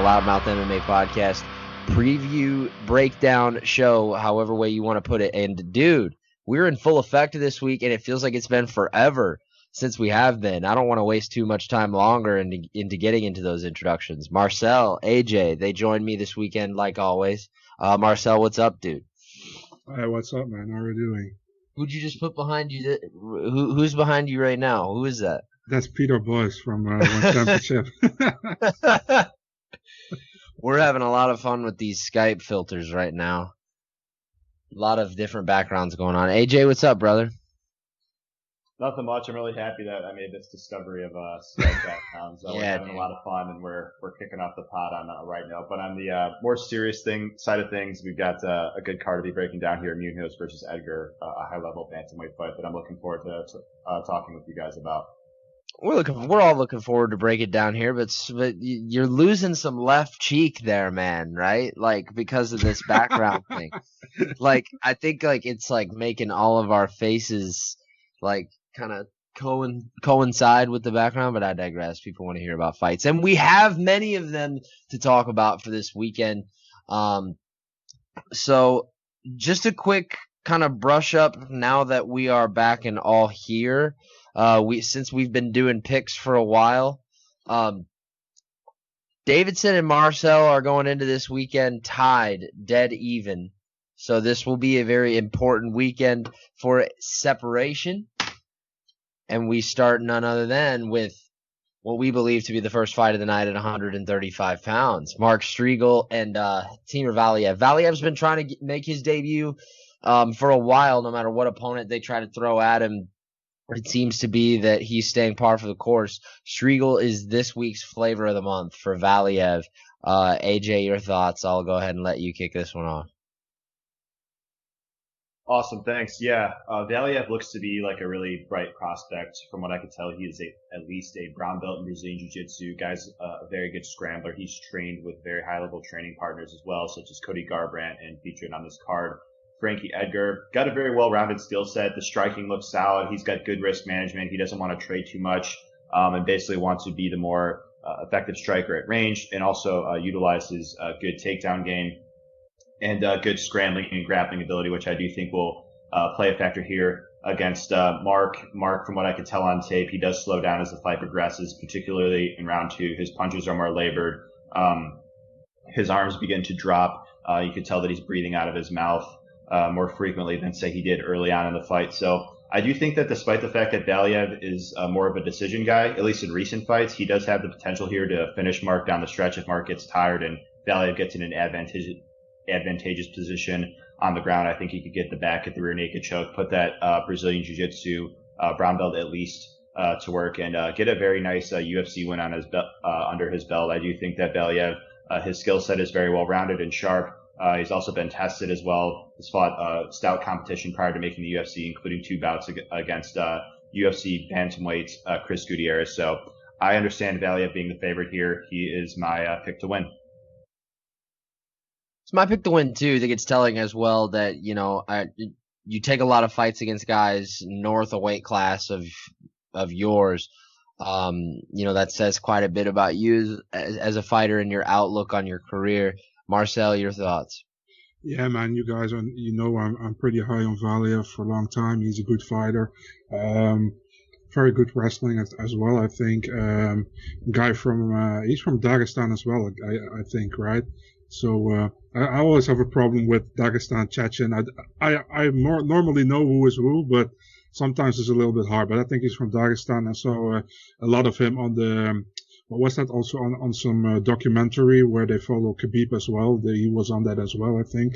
Loudmouth MMA podcast preview breakdown show, however way you want to put it. And dude, we're in full effect this week, and it feels like it's been forever since we have been. I don't want to waste too much time longer into getting into those introductions. Marcell, AJ, they joined me this weekend like always. Marcell, what's up, dude? Hey, what's up, man? How are you doing? Who'd you just put behind you? Who's behind you right now? Who is that? That's Peter Boyce from One Championship. We're having a lot of fun with these Skype filters right now. A lot of different backgrounds going on. AJ, what's up, brother? Nothing much. I'm really happy that I made this discovery of Skype backgrounds. We're having a lot of fun, and we're kicking off the pod on the right note. But on the more serious side of things, we've got a good card to be breaking down here: Munhoz versus Edgar, a high-level bantamweight fight that I'm looking forward to talking with you guys about. We're all looking forward to break it down here, but you're losing some left cheek there, man, right? Like, because of this background thing. Like, I think like it's like making all of our faces like kind of coincide with the background, but I digress. People want to hear about fights, and we have many of them to talk about for this weekend. So just a quick kind of brush up now that we are back and all here. Since we've been doing picks for a while, Davidson and Marcell are going into this weekend tied, dead even. So this will be a very important weekend for separation. And we start none other than with what we believe to be the first fight of the night at 135 pounds. Mark Striegel and Timur Valiev. Valiev's been trying to make his debut for a while, no matter what opponent they try to throw at him. It seems to be that he's staying par for the course. Striegel is this week's flavor of the month for Valiev. AJ, your thoughts? I'll go ahead and let you kick this one off. Awesome, thanks. Yeah, Valiev looks to be like a really bright prospect. From what I could tell, he is at least a brown belt in Brazilian Jiu-Jitsu. Guy's a very good scrambler. He's trained with very high-level training partners as well, such as Cody Garbrandt, and featured on this card, Frankie Edgar. Got a very well-rounded skill set. The striking looks solid. He's got good risk management. He doesn't want to trade too much, and basically wants to be the more effective striker at range, and also utilizes a good takedown game and good scrambling and grappling ability, which I do think will play a factor here against Mark. Mark, from what I could tell on tape, he does slow down as the fight progresses, particularly in round two. His punches are more labored. His arms begin to drop. You could tell that he's breathing out of his mouth more frequently than, say, he did early on in the fight. So I do think that despite the fact that Valiev is more of a decision guy, at least in recent fights, he does have the potential here to finish Mark down the stretch if Mark gets tired and Valiev gets in an advantageous position on the ground. I think he could get the back at the rear naked choke, put that Brazilian Jiu-Jitsu brown belt at least to work, and get a very nice UFC win on his under his belt. I do think that Valiev, his skill set is very well rounded and sharp. He's also been tested as well. He's fought stout competition prior to making the UFC, including 2 bouts against UFC bantamweight Chris Gutierrez. So I understand Valiev being the favorite here. He is my pick to win. It's my pick to win too. I think it's telling as well that, you know, you take a lot of fights against guys north of weight class of yours. You know, that says quite a bit about you as a fighter and your outlook on your career. Marcell, your thoughts? Yeah, man, you guys, I'm pretty high on Valiev for a long time. He's a good fighter. Very good wrestling as well, I think. Guy from, he's from Dagestan as well, I think, right? So, I always have a problem with Dagestan, Chechen. I normally know who is who, but sometimes it's a little bit hard. But I think he's from Dagestan. I saw a lot of him on the, what was that, also on some documentary where they follow Khabib as well. He was on that as well, I think.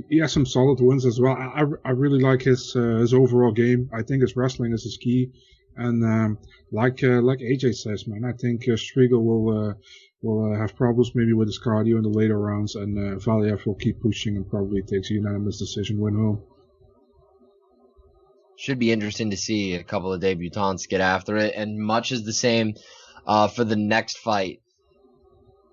He has some solid wins as well. I really like his overall game. I think his wrestling is his key. And like AJ says, man, I think Striegel will have problems maybe with his cardio in the later rounds, and Valiev will keep pushing and probably takes a unanimous decision win home. Should be interesting to see a couple of debutants get after it, and much is the same for the next fight.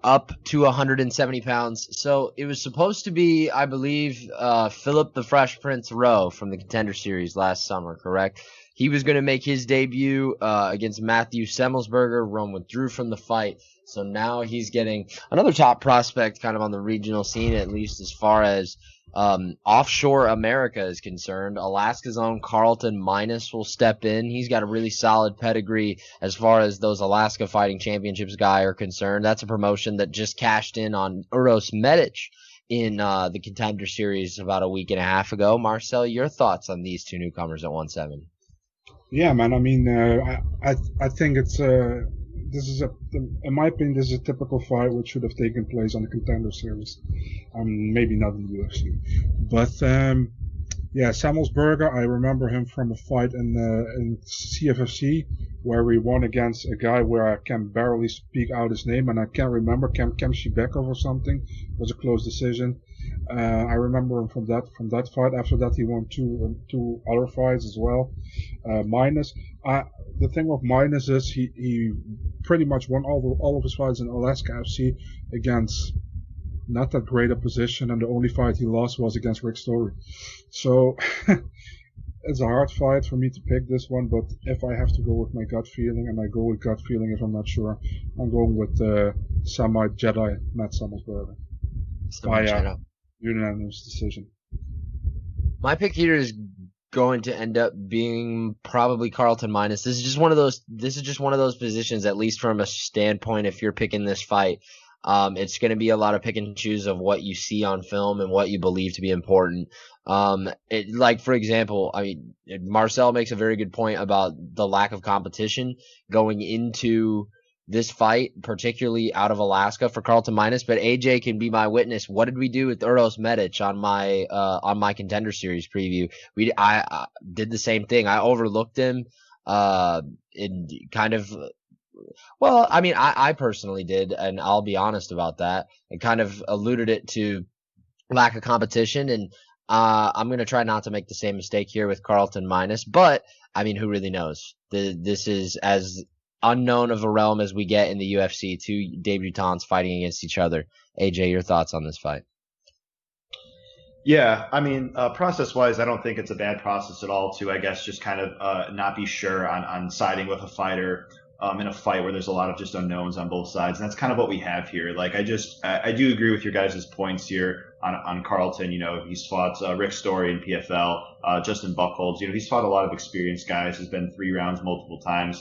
up to 170 pounds. So it was supposed to be, I believe, Philip the Fresh Prince Rowe from the Contender Series last summer, correct? He was going to make his debut against Matthew Semmelsberger. Rome withdrew from the fight. So now he's getting another top prospect kind of on the regional scene, at least as far as offshore America is concerned. Alaska's own Carlton Minus will step in. He's got a really solid pedigree as far as those Alaska Fighting Championships guy are concerned. That's a promotion that just cashed in on Uros Medic in the Contender Series about a week and a half ago. Marcell, your thoughts on these two newcomers at 170? Yeah, man. I mean, I think it's in my opinion, this is a typical fight which should have taken place on the Contender Series. Maybe not in the UFC, but yeah, Semmelsberger. I remember him from a fight in CFFC where we won against a guy where I can barely speak out his name, and I can't remember Kem Shibekov or something. It was a close decision. I remember him from that fight. After that, he won two other fights as well. Minus, the thing with Minus is he pretty much won all of his fights in Alaska FC against not that great a position, and the only fight he lost was against Rick Story. So it's a hard fight for me to pick this one, but if I have to go with my gut feeling, and I go with gut feeling if I'm not sure, I'm going with Samite Jedi, Matt Semmelsberger. By unanimous decision. My pick here is going to end up being probably Carlton Minus. This is just one of those positions, at least from a standpoint, if you're picking this fight, it's going to be a lot of pick and choose of what you see on film and what you believe to be important. Like, for example, I mean, Marcell makes a very good point about the lack of competition going into this fight, particularly out of Alaska for Carlton Minus, but AJ can be my witness. What did we do with Uros Medic on my Contender Series preview? I did the same thing. I overlooked him, in kind of, well, I mean, I personally did, and I'll be honest about that. I kind of alluded it to lack of competition, and I'm going to try not to make the same mistake here with Carlton Minus, but I mean, who really knows? This is as unknown of a realm as we get in the UFC, two debutants fighting against each other. AJ, your thoughts on this fight? Yeah, I mean, process-wise, I don't think it's a bad process at all to, I guess, just kind of not be sure on siding with a fighter in a fight where there's a lot of just unknowns on both sides. And that's kind of what we have here. Like, I do agree with your guys' points here on Carlton. You know, he's fought Rick Story in PFL, Justin Buchholz. You know, he's fought a lot of experienced guys. He's been 3 rounds multiple times.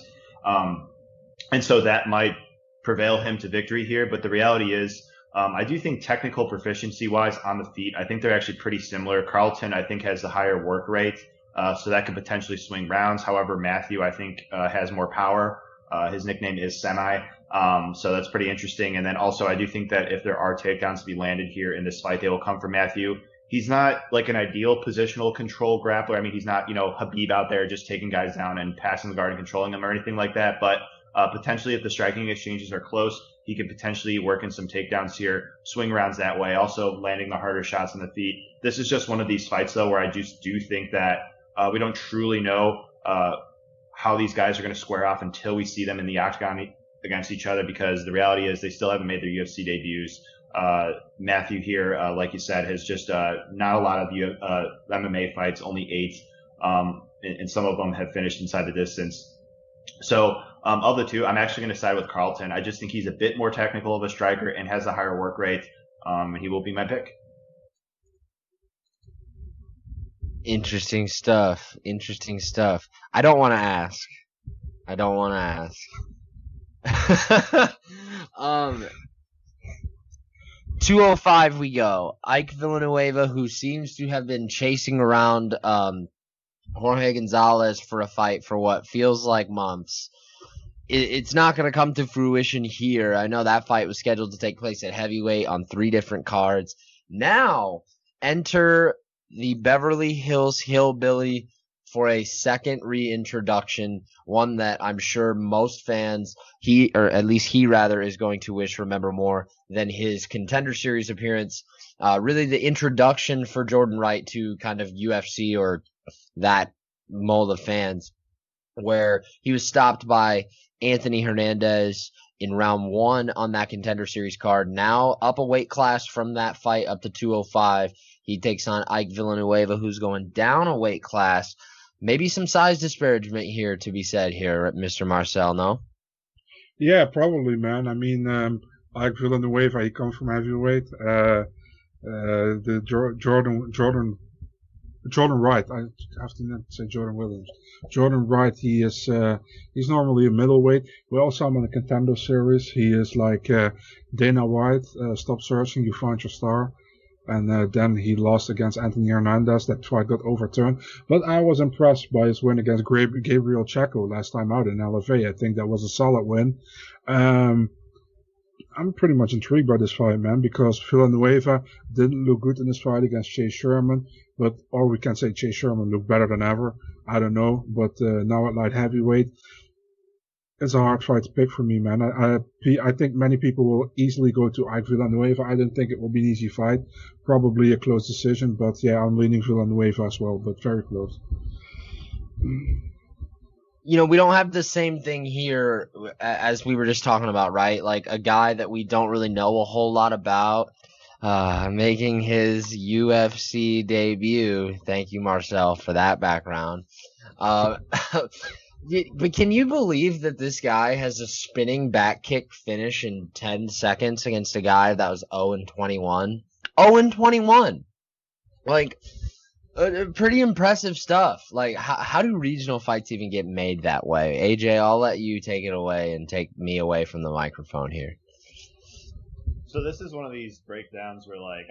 And so that might prevail him to victory here. But the reality is, I do think technical proficiency wise on the feet, I think they're actually pretty similar. Carlton, I think, has the higher work rate. So that could potentially swing rounds. However, Matthew, I think, has more power. His nickname is Semi. So that's pretty interesting. And then also, I do think that if there are takedowns to be landed here in this fight, they will come from Matthew. He's not like an ideal positional control grappler. I mean, he's not, Habib out there just taking guys down and passing the guard and controlling them or anything like that. But potentially, if the striking exchanges are close, he could potentially work in some takedowns here, swing rounds that way, also landing the harder shots on the feet. This is just one of these fights, though, where I just do think that we don't truly know how these guys are going to square off until we see them in the octagon against each other, because the reality is they still haven't made their UFC debuts. Matthew here, like you said, has just not a lot of MMA fights, only 8, and some of them have finished inside the distance. So of the two, I'm actually going to side with Carlton. I just think he's a bit more technical of a striker and has a higher work rate, and he will be my pick. Interesting stuff. I don't want to ask. 205 we go. Ike Villanueva, who seems to have been chasing around Jorge Gonzalez for a fight for what feels like months. It's not going to come to fruition here. I know that fight was scheduled to take place at heavyweight on 3 different cards. Now, enter the Beverly Hills Hillbilly for a second reintroduction, one that I'm sure most fans, he is going to wish remember more than his Contender Series appearance. Really the introduction for Jordan Wright to kind of UFC or that mold of fans, where he was stopped by Anthony Hernandez in round 1 on that Contender Series card. Now up a weight class from that fight up to 205. He takes on Ike Villanueva, who's going down a weight class. Maybe some size disparagement here to be said here, Mr. Marcell, no? Yeah, probably, man. I mean, Ike Villanueva, he comes from heavyweight. The Jordan Wright, I have to not say Jordan Williams. Jordan Wright, he's normally a middleweight. We also have him in the Contender Series. He is like Dana White, stop searching, you find your star. And then he lost against Anthony Hernandez. That fight got overturned. But I was impressed by his win against Gabriel Checo last time out in LFA. I think that was a solid win. I'm pretty much intrigued by this fight, man, because Villanueva didn't look good in this fight against Chase Sherman, or we can say Chase Sherman looked better than ever. I don't know, but now at light heavyweight, it's a hard fight to pick for me, man. I think many people will easily go to Ike Villanueva. I don't think it will be an easy fight, probably a close decision, but yeah, I'm leaning Villanueva as well, but very close. You know, we don't have the same thing here as we were just talking about, right? Like a guy that we don't really know a whole lot about, making his UFC debut. Thank you, Marcell, for that background. But can you believe that this guy has a spinning back kick finish in 10 seconds against a guy that was 0-21? 0-21! Like, pretty impressive stuff. Like, how do regional fights even get made that way? AJ, I'll let you take it away and take me away from the microphone here. So this is one of these breakdowns where, like,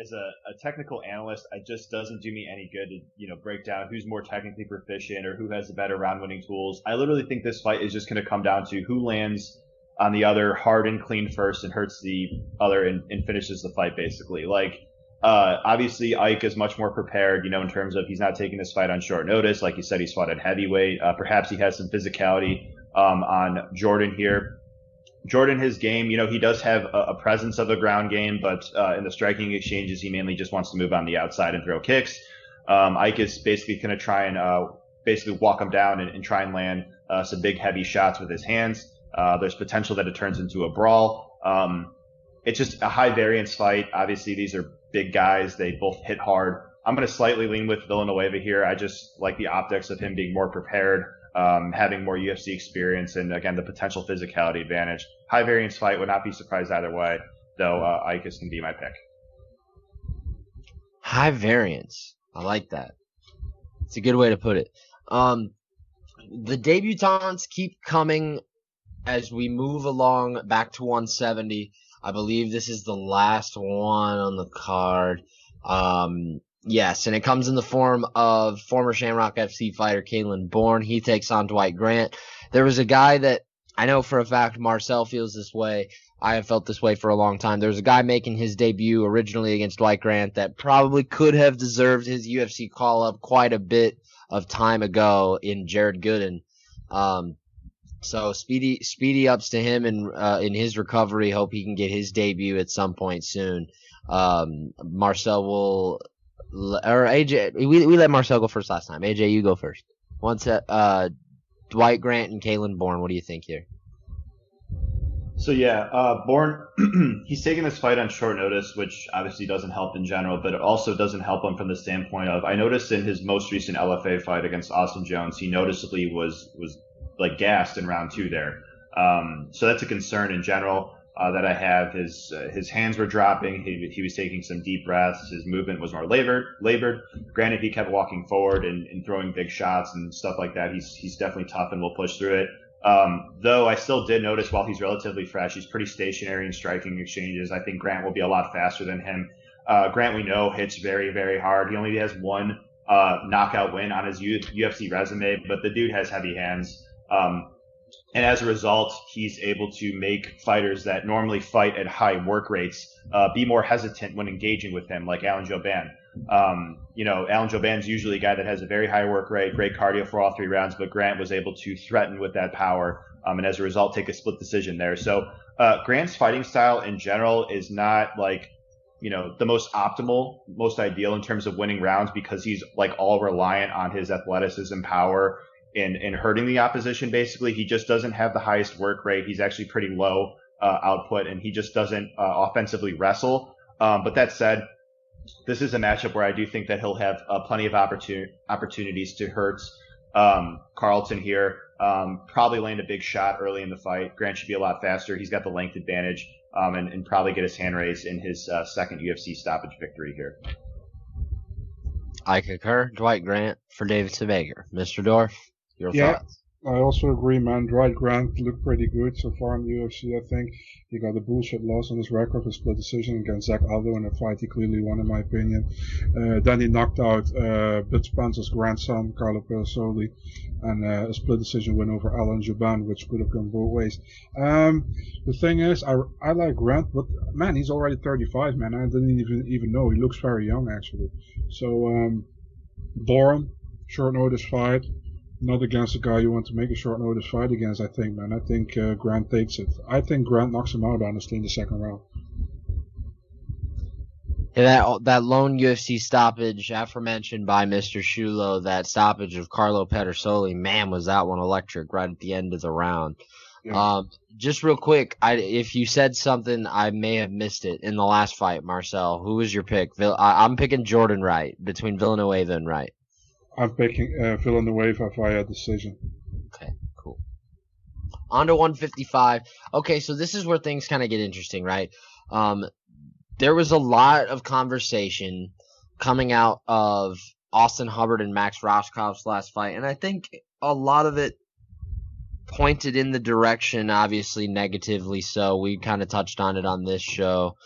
as a technical analyst, it just doesn't do me any good to, break down who's more technically proficient or who has the better round-winning tools. I literally think this fight is just going to come down to who lands on the other hard and clean first and hurts the other and finishes the fight, basically. Like, obviously Ike is much more prepared, in terms of he's not taking this fight on short notice. Like you said, he's fought at heavyweight. Perhaps he has some physicality on Jordan here. Jordan, his game, he does have a presence of a ground game, but in the striking exchanges, he mainly just wants to move on the outside and throw kicks. Ike is basically going to try and basically walk him down and try and land some big, heavy shots with his hands. There's potential that it turns into a brawl. It's just a high variance fight. Obviously, these are big guys. They both hit hard. I'm going to slightly lean with Villanueva here. I just like the optics of him being more prepared, having more UFC experience, and again, the potential physicality advantage. High variance fight, would not be surprised either way, though Ike is going to be my pick. High variance. I like that. It's a good way to put it. The debutants keep coming as we move along back to 170. I believe this is the last one on the card. Yes, and it comes in the form of former Shamrock FC fighter Kalen Bourne. He takes on Dwight Grant. There was a guy that I know for a fact Marcell feels this way. I have felt this way for a long time. There was a guy making his debut originally against Dwight Grant that probably could have deserved his UFC call-up quite a bit of time ago in Jared Gooden. So speedy ups to him in his recovery. Hope he can get his debut at some point soon. Marcell will, or AJ, we let Marcell go first last time. AJ, you go first. Dwight Grant and Kalen Bourne, what do you think here? So yeah, Bourne, he's taking this fight on short notice, which obviously doesn't help in general, but it also doesn't help him from the standpoint of, I noticed in his most recent LFA fight against Austin Jones, he noticeably was like gassed in round 2 there. So that's a concern in general that I have. His hands were dropping. He was taking some deep breaths. His movement was more labored. Granted, he kept walking forward and throwing big shots and stuff like that. He's definitely tough and will push through it. Though I still did notice while he's relatively fresh, he's pretty stationary in striking exchanges. I think Grant will be a lot faster than him. Grant, we know, hits very, very hard. He only has one knockout win on his UFC resume, but the dude has heavy hands. And as a result, he's able to make fighters that normally fight at high work rates be more hesitant when engaging with him, like Alan Jouban. Alan Jouban's usually a guy that has a very high work rate, great cardio for all 3 rounds, but Grant was able to threaten with that power and as a result take a split decision there. So Grant's fighting style in general is not like, the most optimal, most ideal in terms of winning rounds because he's like all reliant on his athleticism, power, in hurting the opposition. Basically, he just doesn't have the highest work rate. He's actually pretty low output, and he just doesn't offensively wrestle. But that said, this is a matchup where I do think that he'll have plenty of opportunities to hurt Carlton here. Probably land a big shot early in the fight. Grant should be a lot faster. He's got the length advantage, and probably get his hand raised in his second UFC stoppage victory here. I concur. Dwight Grant for Davidson Baker. Mr. Dorff, your thoughts? I also agree, man. Dwight Grant looked pretty good so far in the UFC, I think. He got a bullshit loss on his record, a split decision against Zach Aldo in a fight he clearly won, in my opinion. Then he knocked out Bud Spencer's grandson, Carlo Pedersoli, and a split decision win over Alan Juban, which could have gone both ways. The thing is, I like Grant, but man, he's already 35, man. I didn't even know. He looks very young, actually. So, boring, short notice fight. Not against a guy you want to make a short notice fight against, I think, man. I think Grant takes it. I think Grant knocks him out, honestly, in the second round. Yeah, that lone UFC stoppage, aforementioned by Mr. Schullo, that stoppage of Carlo Pedersoli, man, was that one electric right at the end of the round. Yeah. Just real quick, if you said something, I may have missed it in the last fight, Marcell. Who was your pick? I'm picking Jordan Wright, between Villanueva and Wright. I'm picking Villanueva via decision. Okay, cool. On to 155. Okay, so this is where things kind of get interesting, right? There was a lot of conversation coming out of Austin Hubbard and Max Roskov's last fight, and I think a lot of it pointed in the direction, obviously negatively so. We kind of touched on it on this show.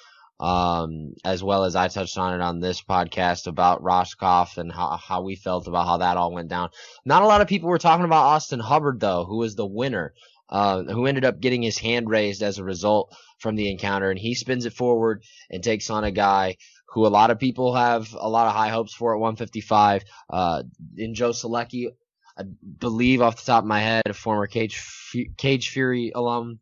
As well as I touched on it on this podcast about Roscoff and how we felt about how that all went down. Not a lot of people were talking about Austin Hubbard, though, who was the winner, who ended up getting his hand raised as a result from the encounter. And he spins it forward and takes on a guy who a lot of people have a lot of high hopes for at 155, in Joe Selecki, I believe off the top of my head, a former Cage Fury alum.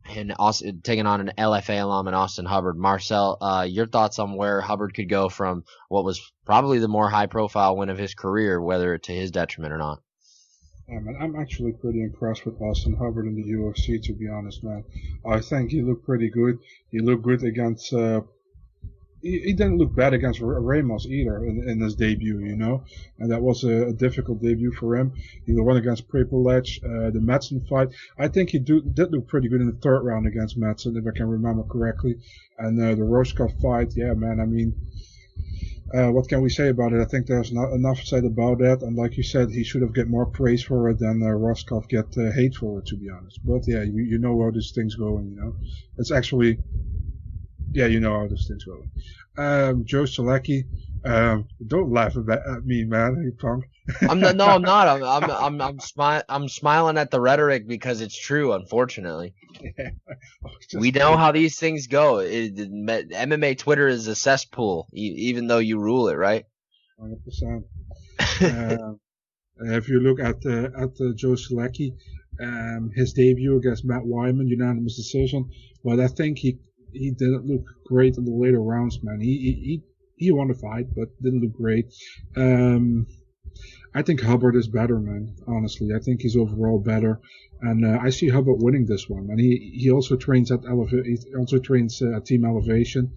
And also taking on an LFA alum and Austin Hubbard. Marcell, your thoughts on where Hubbard could go from what was probably the more high-profile win of his career, whether to his detriment or not? Yeah, man, I'm actually pretty impressed with Austin Hubbard in the UFC, to be honest, man. I think he looked pretty good. He looked good against he didn't look bad against Ramos either in his debut, you know, and that was a difficult debut for him. He won against Prepolech, the Madsen fight. I think he did look pretty good in the third round against Madsen, if I can remember correctly. And the Roscoff fight, yeah, man, I mean, what can we say about it? I think there's not enough said about that, and like you said, he should have get more praise for it than Roscoff get hate for it, to be honest. But yeah, you know how these things go, you know. It's actually... Yeah, you know how this thing's going. Joe Selecki, don't laugh at me, man, you punk. I'm not. I'm smiling at the rhetoric because it's true. Unfortunately, yeah. We know how these things go. MMA Twitter is a cesspool, even though you rule it, right? 100%. If you look at Joe Selecki, his debut against Matt Wyman, unanimous decision, but I think he didn't look great in the later rounds, man. He won the fight, but didn't look great. I think Hubbard is better, man. Honestly, I think he's overall better, and I see Hubbard winning this one. And he also trains at Team Elevation,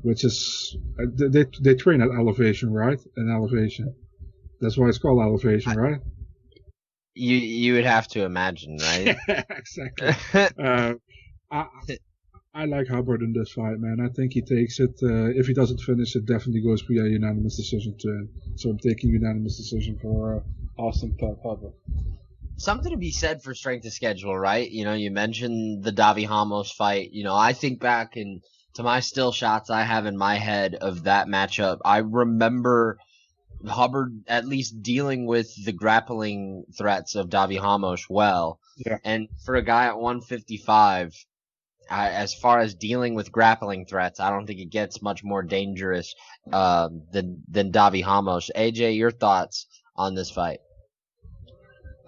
which is they train at Elevation, right? In Elevation, that's why it's called Elevation, right? You would have to imagine, right? Exactly. I like Hubbard in this fight, man. I think he takes it. If he doesn't finish, it definitely goes via unanimous decision to him. So I'm taking unanimous decision for Austin Hubbard. Something to be said for strength of schedule, right? You know, you mentioned the Davi Ramos fight. You know, I think back to my still shots I have in my head of that matchup. I remember Hubbard at least dealing with the grappling threats of Davi Ramos well. Yeah. And for a guy at 155, as far as dealing with grappling threats, I don't think it gets much more dangerous than Davi Ramos. AJ, your thoughts on this fight?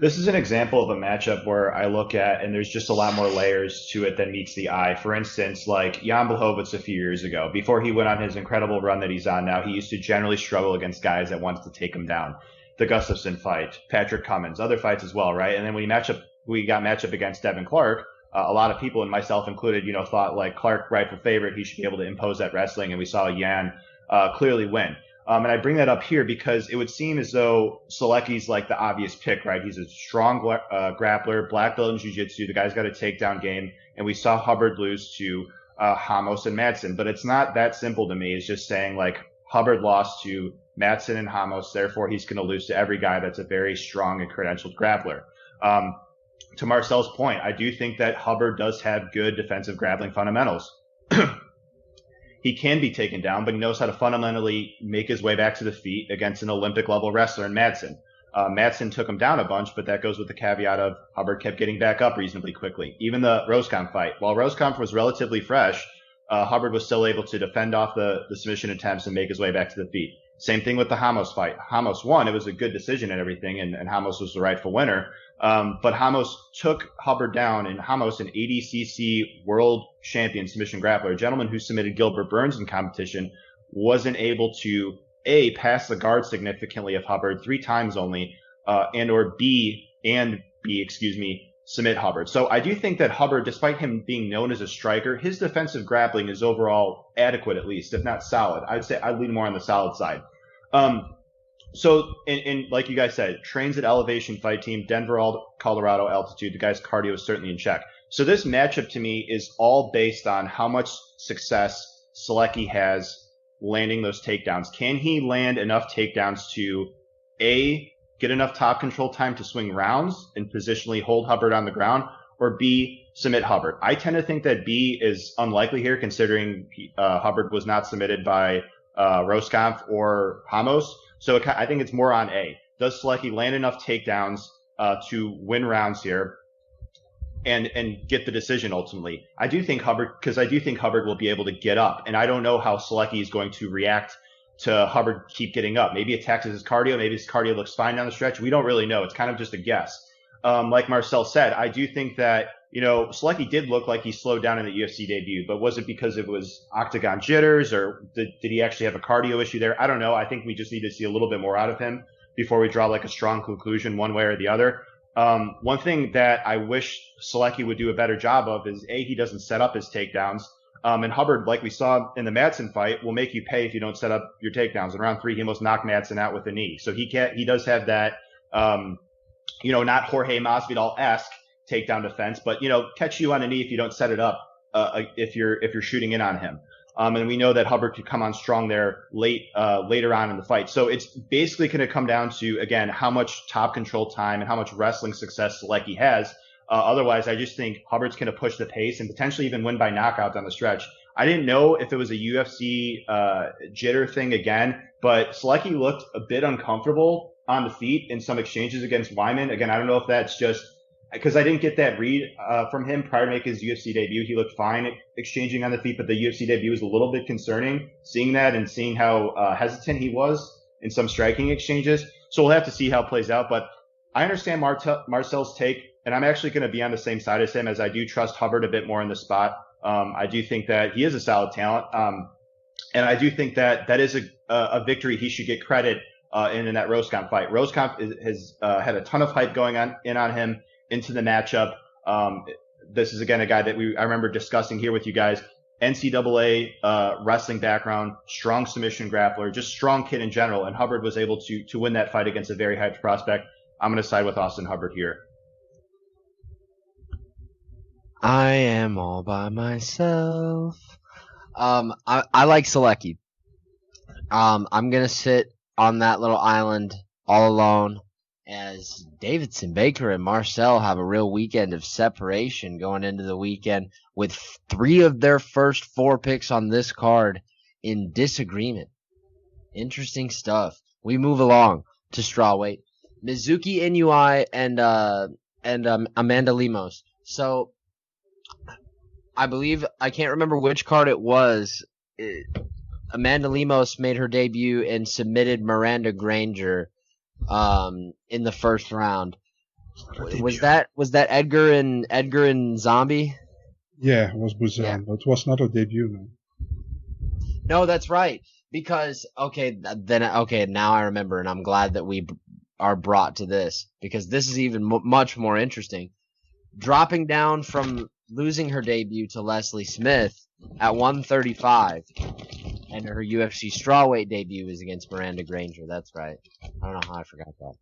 This is an example of a matchup where I look at and there's just a lot more layers to it than meets the eye. For instance, like Jan Blachowicz a few years ago, before he went on his incredible run that he's on now, he used to generally struggle against guys that wanted to take him down. the Gustafsson fight, Patrick Cummins, other fights as well, right? And then when we got matchup against Devin Clark. A lot of people, and myself included, thought like Clark, rightful favorite, he should be able to impose that wrestling, and we saw Yan clearly win. And I bring that up here because it would seem as though Selecki's like the obvious pick, right? He's a strong grappler, black belt in jiu-jitsu. The guy's got a takedown game, and we saw Hubbard lose to Ramos and Madsen. But it's not that simple to me. It's just saying like Hubbard lost to Madsen and Ramos, therefore he's going to lose to every guy that's a very strong and credentialed grappler. To Marcell's point, I do think that Hubbard does have good defensive grappling fundamentals. He can be taken down, but he knows how to fundamentally make his way back to the feet against an Olympic-level wrestler in Madsen. Madsen took him down a bunch, but that goes with the caveat of Hubbard kept getting back up reasonably quickly. Even the Roskamp fight, while Roskamp was relatively fresh, Hubbard was still able to defend off the submission attempts and make his way back to the feet. Same thing with the Ramos fight. Ramos won. It was a good decision and everything, and Ramos was the rightful winner. But Ramos took Hubbard down, and Ramos, an ADCC world champion submission grappler, a gentleman who submitted Gilbert Burns in competition, wasn't able to, A, pass the guard significantly of Hubbard 3 times only, and B, submit Hubbard. So I do think that Hubbard, despite him being known as a striker, his defensive grappling is overall adequate, at least, if not solid. I'd say I'd lean more on the solid side. So, like you guys said, trains at Elevation Fight Team, Denver, Colorado altitude. The guy's cardio is certainly in check. So this matchup to me is all based on how much success Selecki has landing those takedowns. Can he land enough takedowns to, A, get enough top control time to swing rounds and positionally hold Hubbard on the ground, or B, submit Hubbard? I tend to think that B is unlikely here, considering Hubbard was not submitted by Roskamp or Ramos. So I think it's more on A. Does Selecki land enough takedowns to win rounds here and get the decision ultimately? I do think Hubbard will be able to get up, and I don't know how Selecki is going to react to Hubbard keep getting up. Maybe it taxes his cardio. Maybe his cardio looks fine down the stretch. We don't really know. It's kind of just a guess. Like Marcell said, I do think that, Selecki did look like he slowed down in the UFC debut, but was it because it was octagon jitters, or did he actually have a cardio issue there? I don't know. I think we just need to see a little bit more out of him before we draw like a strong conclusion one way or the other. One thing that I wish Selecki would do a better job of is, A, he doesn't set up his takedowns. And Hubbard, like we saw in the Madsen fight, will make you pay if you don't set up your takedowns. In round 3, he almost knocked Madsen out with a knee. So he does have that, not Jorge Masvidal-esque takedown defense, but, catch you on a knee if you don't set it up, if you're shooting in on him. And we know that Hubbard could come on strong there later on in the fight. So it's basically going to come down to, again, how much top control time and how much wrestling success Selecki has. Otherwise, I just think Hubbard's going to push the pace and potentially even win by knockout down the stretch. I didn't know if it was a UFC jitter thing again, but Selecki looked a bit uncomfortable on the feet in some exchanges against Wyman. Again, I don't know if that's just because I didn't get that read from him prior to making his UFC debut. He looked fine exchanging on the feet, but the UFC debut was a little bit concerning, seeing that and seeing how hesitant he was in some striking exchanges. So we'll have to see how it plays out. But I understand Marcell's take, and I'm actually going to be on the same side as him, as I do trust Hubbard a bit more in the spot. I do think that he is a solid talent, and I do think that is a victory he should get credit in that Roskamp fight. Roskamp has had a ton of hype going on him into the matchup. This is, again, a guy that I remember discussing here with you guys. NCAA wrestling background, strong submission grappler, just strong kid in general, and Hubbard was able to win that fight against a very hyped prospect. I'm going to side with Austin Hubbard here. I am all by myself. I like Selecki. I'm going to sit on that little island all alone, as Davidson Baker and Marcell have a real weekend of separation going into the weekend, with 3 of their first 4 picks on this card in disagreement. Interesting stuff. We move along to strawweight. Mizuki Inui and Amanda Lemos. So I can't remember which card it was. Amanda Lemos made her debut and submitted Miranda Granger in the first round. Was that Edgar and Zombie? Yeah, it was Buzan, but it was not a debut, man. No, that's right. Because now I remember, and I'm glad that we are brought to this, because this is even much more interesting. Dropping down from losing her debut to Leslie Smith at 135, and her UFC strawweight debut is against Miranda Granger. That's right. I don't know how I forgot that.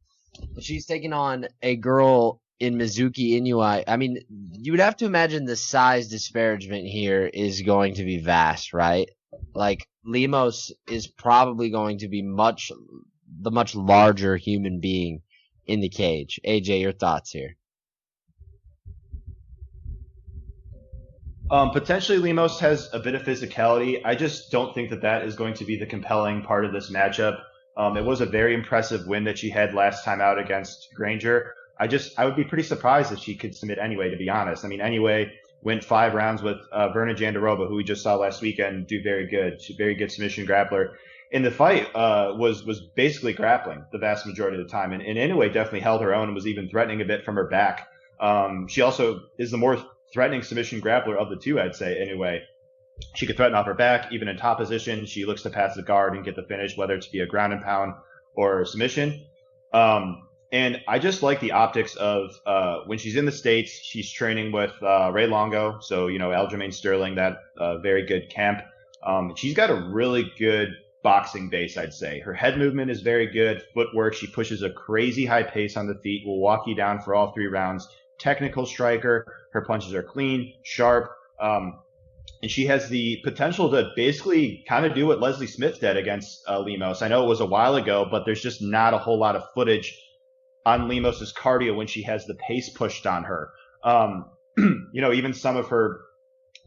But she's taking on a girl in Mizuki Inoue. I mean, you would have to imagine the size disparagement here is going to be vast, right? Like, Lemos is probably going to be the much larger human being in the cage. AJ, your thoughts here? Potentially Lemos has a bit of physicality. I just don't think that is going to be the compelling part of this matchup. It was a very impressive win that she had last time out against Granger. I would be pretty surprised if she could submit Inoue, to be honest. I mean, Inoue went 5 rounds with Verna Jandiroba, who we just saw last weekend, do very good. She's a very good submission grappler. In the fight, was basically grappling the vast majority of the time. And Inoue definitely held her own and was even threatening a bit from her back. She also is the more threatening submission grappler of the two, I'd say, anyway. She could threaten off her back, even in top position. She looks to pass the guard and get the finish, whether it's via ground and pound or submission. And I just like the optics of when she's in the States, she's training with Ray Longo, so, Aljamain Sterling, that very good camp. She's got a really good boxing base, I'd say. Her head movement is very good. Footwork, she pushes a crazy high pace on the feet, will walk you down for all 3 rounds. Technical striker. Her punches are clean, sharp, and she has the potential to basically kind of do what Leslie Smith did against Lemos. I know it was a while ago, but there's just not a whole lot of footage on Lemos's cardio when she has the pace pushed on her. Even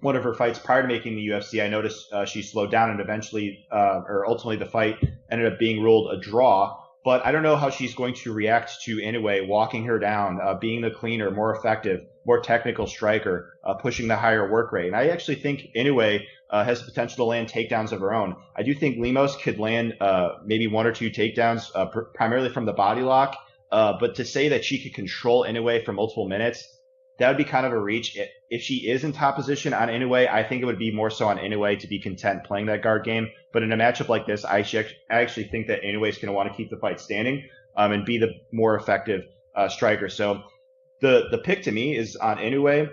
one of her fights prior to making the UFC, I noticed she slowed down and eventually, or ultimately the fight ended up being ruled a draw. But I don't know how she's going to react to Inoue walking her down, being the cleaner, more effective, more technical striker, pushing the higher work rate. And I actually think Inoue has the potential to land takedowns of her own. I do think Lemos could land maybe 1 or 2 takedowns, primarily from the body lock. But to say that she could control Inoue for multiple minutes, that would be kind of a reach. If she is in top position on Inoue, I think it would be more so on Inoue to be content playing that guard game. But in a matchup like this, I actually think that Inoue is going to want to keep the fight standing and be the more effective striker. So the pick to me is on Inoue.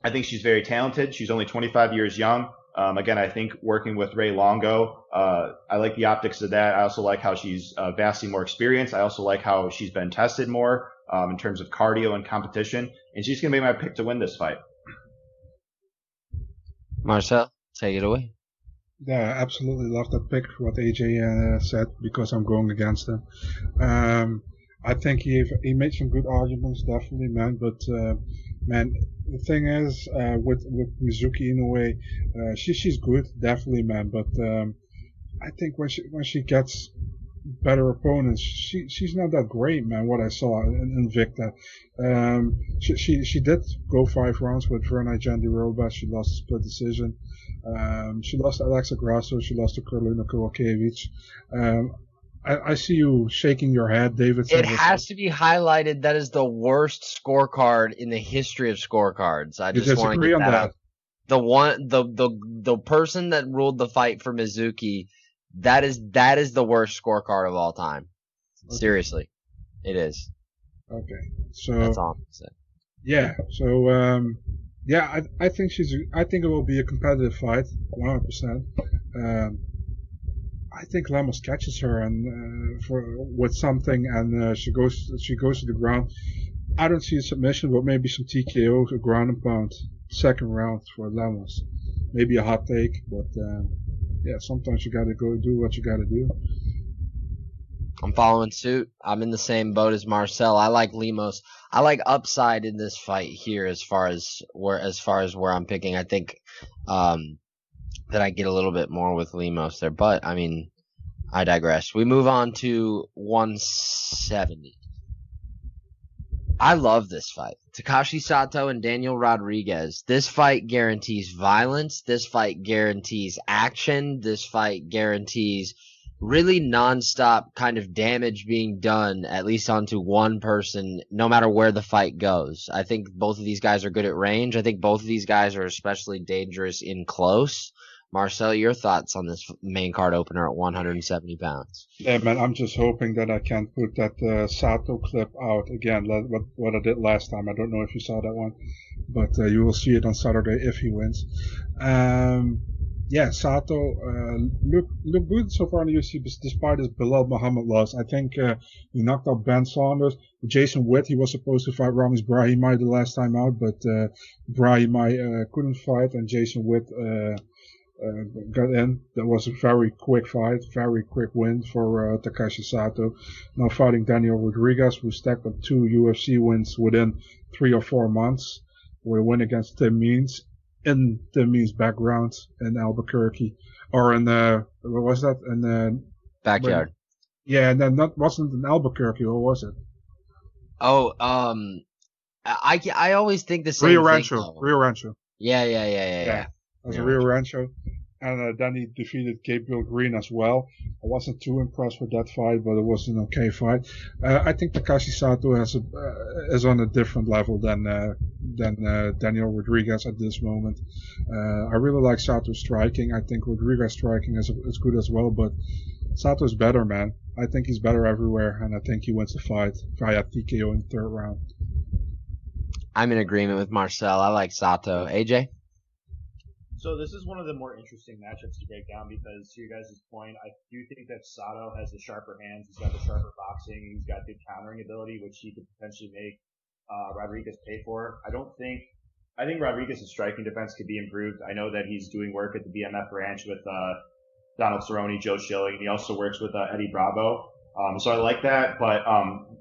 I think she's very talented. She's only 25 years young. Again, I think working with Ray Longo, I like the optics of that. I also like how she's vastly more experienced. I also like how she's been tested more in terms of cardio and competition. And she's going to be my pick to win this fight. Marcell, take it away. Yeah, I absolutely love that pick, what AJ said, because I'm going against him. I think he made some good arguments, definitely, man. But, the thing is, with Mizuki Inoue, she's good, definitely, man. But I think when she gets better opponents, she's not that great, man. What I saw in Invicta, she did go 5 rounds with Verna Jandiroba. She lost a split decision. She lost to Alexa Grasso. She lost to Karolina Kowalkiewicz. I see you shaking your head, David. It has to be highlighted. That is the worst scorecard in the history of scorecards. I just want to get that out. The person that ruled the fight for Mizuki, that is the worst scorecard of all time. Okay. Seriously, it is. Okay, so that's all I'm saying. Yeah. So I think it will be a competitive fight, 100%. I think Lemos catches her and with something, and she goes to the ground. I don't see a submission, but maybe some TKO, a ground and pound, second round for Lemos. Maybe a hot take, but sometimes you gotta go do what you gotta do. I'm following suit. I'm in the same boat as Marcell. I like Lemos. I like upside in this fight here as far as where I'm picking. I think that I get a little bit more with Lemos there, but I mean, I digress. We move on to 170. I love this fight. Takashi Sato and Daniel Rodriguez. This fight guarantees violence. This fight guarantees action. This fight guarantees really nonstop kind of damage being done, at least onto one person, no matter where the fight goes. I think both of these guys are good at range. I think both of these guys are especially dangerous in close. Marcel, your thoughts on this main card opener at 170 pounds? Yeah, man, I'm just hoping that I can put that Sato clip out again, what I did last time. I don't know if you saw that one, but you will see it on Saturday if he wins. Yeah, Sato look good so far in the UFC despite his Bilal Muhammad loss. I think he knocked out Ben Saunders. Jason Witt, he was supposed to fight Ramiz Brahimaj the last time out, but Brahimaj couldn't fight, and Jason Witt got in. That was a very quick fight, very quick win for Takashi Sato. Now fighting Daniel Rodriguez, who stacked up 2 UFC wins within 3 or 4 months, with a win against Tim Means in Tim Means' background in Albuquerque, or in what was that? In the backyard. Yeah, and then that wasn't in Albuquerque, or was it? Oh, I always think the same Rio thing. Rancho. Yeah. It was Rio Rancho. And then he defeated Gabriel Green as well. I wasn't too impressed with that fight, but it was an okay fight. I think Takashi Sato is on a different level than Daniel Rodriguez at this moment. I really like Sato's striking. I think Rodriguez striking is good as well, but Sato's better, man. I think he's better everywhere, and I think he wins the fight via TKO in the 3rd round. I'm in agreement with Marcel. I like Sato. AJ? So this is one of the more interesting matchups to break down because, to your guys' point, I do think that Sato has the sharper hands. He's got the sharper boxing. He's got good countering ability, which he could potentially make Rodriguez pay for. I think Rodriguez's striking defense could be improved. I know that he's doing work at the BMF ranch with Donald Cerrone, Joe Schilling. He also works with Eddie Bravo. So I like that, but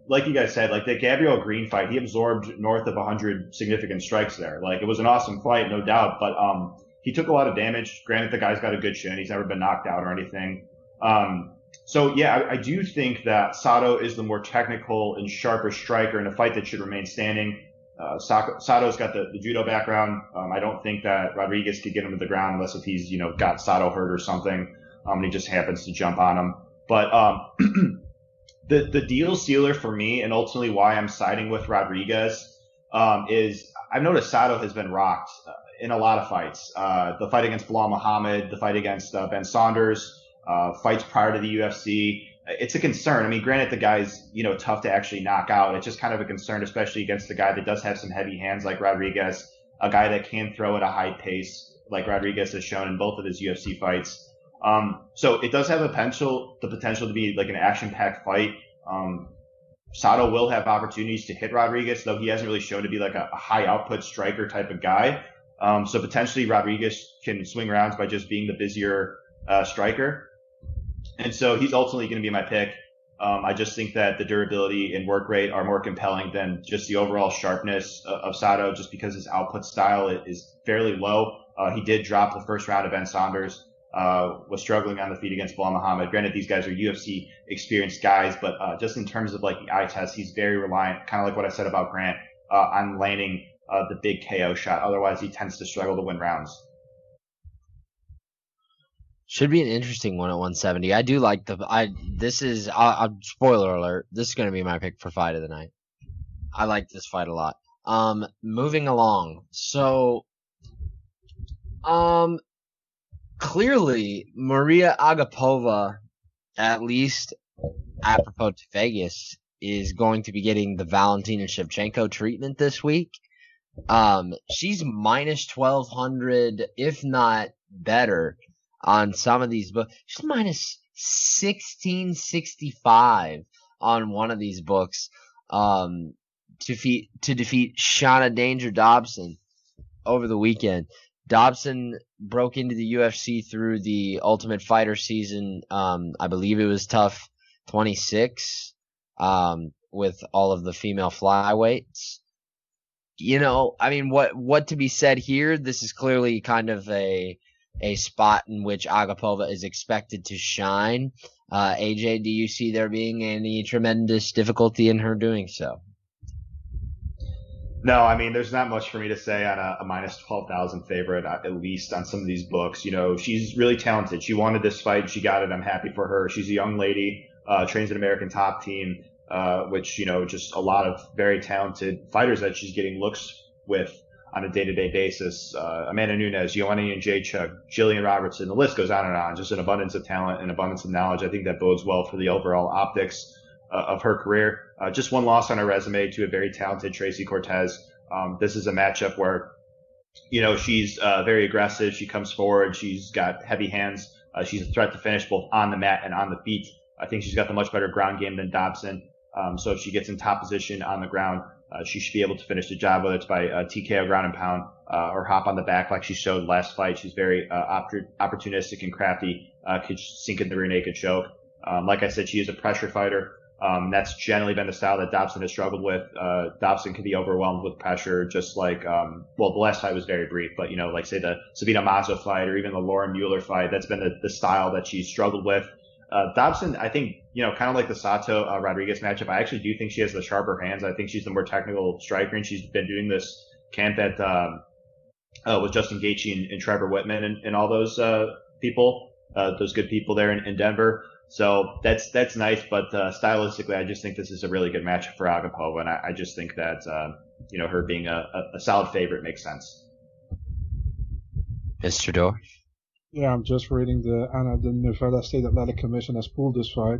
like you guys said, like the Gabriel Green fight, he absorbed north of 100 significant strikes there. Like it was an awesome fight, no doubt, but he took a lot of damage. Granted, the guy's got a good chin. He's never been knocked out or anything. So yeah, I do think that Sato is the more technical and sharper striker in a fight that should remain standing. Sato's got the judo background. I don't think that Rodriguez could get him to the ground unless if he's, got Sato hurt or something. And he just happens to jump on him. But, the deal sealer for me and ultimately why I'm siding with Rodriguez, is I've noticed Sato has been rocked in a lot of fights. The fight against Bilal Muhammad, the fight against Ben Saunders, fights prior to the UFC. It's a concern. I mean, granted, the guy's, tough to actually knock out. It's just kind of a concern, especially against the guy that does have some heavy hands like Rodriguez, a guy that can throw at a high pace like Rodriguez has shown in both of his UFC fights. So it does have the potential to be like an action-packed fight. Sato will have opportunities to hit Rodriguez, though he hasn't really shown to be like a high output striker type of guy. So potentially Rodriguez can swing rounds by just being the busier striker. And so he's ultimately going to be my pick. I just think that the durability and work rate are more compelling than just the overall sharpness of Sato, just because his output style is fairly low. He did drop the first round of Ben Saunders, was struggling on the feet against Bilal Muhammad. Granted, these guys are UFC experienced guys, but just in terms of like the eye test, he's very reliant, kind of like what I said about Grant, on landing the big KO shot. Otherwise, he tends to struggle to win rounds. Should be an interesting one at 170. I do like spoiler alert, this is going to be my pick for fight of the night. I like this fight a lot. Moving along. So, clearly, Maria Agapova, at least apropos to Vegas, is going to be getting the Valentina Shevchenko treatment this week. She's minus 1,200, if not better, on some of these books. She's minus 1,665 on one of these books, to defeat Shauna Danger Dobson over the weekend. Dobson broke into the UFC through the Ultimate Fighter season. I believe it was TUF 26, with all of the female flyweights. I mean, what to be said here? This is clearly kind of a spot in which Agapova is expected to shine. AJ, do you see there being any tremendous difficulty in her doing so? No, I mean, there's not much for me to say on a minus 12,000 favorite, at least on some of these books. She's really talented. She wanted this fight. She got it. I'm happy for her. She's a young lady, trains an American Top Team, which, just a lot of very talented fighters that she's getting looks with. on a day-to-day basis. Amanda Nunes, Joanna Jędrzejczyk, Jillian Robertson, the list goes on and on. Just an abundance of talent and abundance of knowledge. I think that bodes well for the overall optics of her career. Just one loss on her resume to a very talented Tracy Cortez. This is a matchup where, she's very aggressive. She comes forward. She's got heavy hands. She's a threat to finish both on the mat and on the feet. I think she's got the much better ground game than Dobson. So if she gets in top position on the ground, she should be able to finish the job, whether it's by TKO ground and pound or hop on the back like she showed last fight. She's very opportunistic and crafty, could sink in the rear naked choke. Like I said, she is a pressure fighter. That's generally been the style that Dobson has struggled with. Dobson can be overwhelmed with pressure, just like, the last fight was very brief, but, like say the Sabina Mazo fight or even the Lauren Mueller fight, that's been the style that she's struggled with. Dobson, I think, kind of like the Sato Rodriguez matchup, I actually do think she has the sharper hands. I think she's the more technical striker, and she's been doing this camp at with Justin Gaethje and Trevor Whitman and all those people, those good people there in Denver. So that's nice, but stylistically, I just think this is a really good matchup for Agapova, and I just think that her being a solid favorite makes sense. Mr. Dorff? Yeah, I'm just reading the Nevada State Athletic Commission has pulled this fight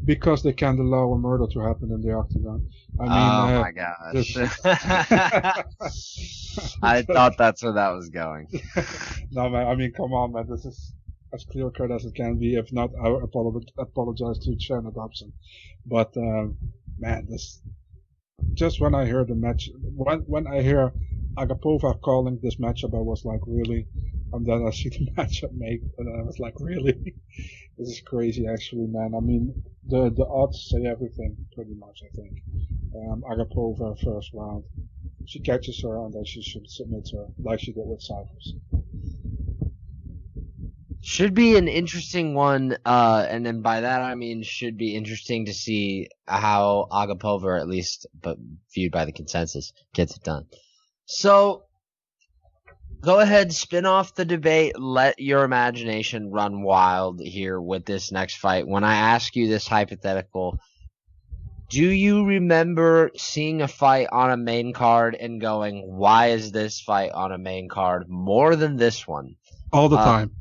because they can't allow a murder to happen in the octagon. My gosh. I thought that's where that was going. No, man, come on, man. This is as clear cut as it can be. If not, I apologize to Shannon Dobson. But, man, this, just when I hear the match, when I hear Agapova calling this matchup, I was like, really? And then I see the matchup made, and I was like, really? This is crazy, actually, man. The odds say everything, pretty much, I think. Agapova first round. She catches her, and then she should submit her, like she did with Cyphers. Should be an interesting one, and then by that I mean should be interesting to see how Agapova, at least, but viewed by the consensus, gets it done. So, go ahead, spin off the debate, let your imagination run wild here with this next fight. When I ask you this hypothetical, do you remember seeing a fight on a main card and going, why is this fight on a main card more than this one? All the time.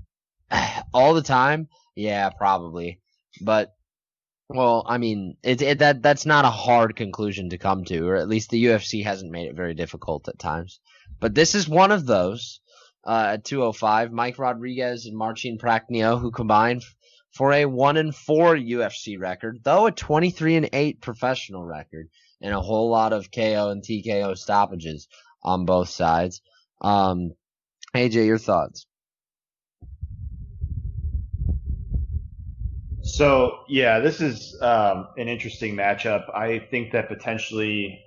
All the time? Yeah, probably. But, well, I mean, that's not a hard conclusion to come to, or at least the UFC hasn't made it very difficult at times. But this is one of those. At 205, Mike Rodriguez and Marcin Prachnio, who combined for a 1-4 UFC record, though a 23-8 professional record, and a whole lot of KO and TKO stoppages on both sides. AJ, your thoughts? So, yeah, this is an interesting matchup. I think that potentially,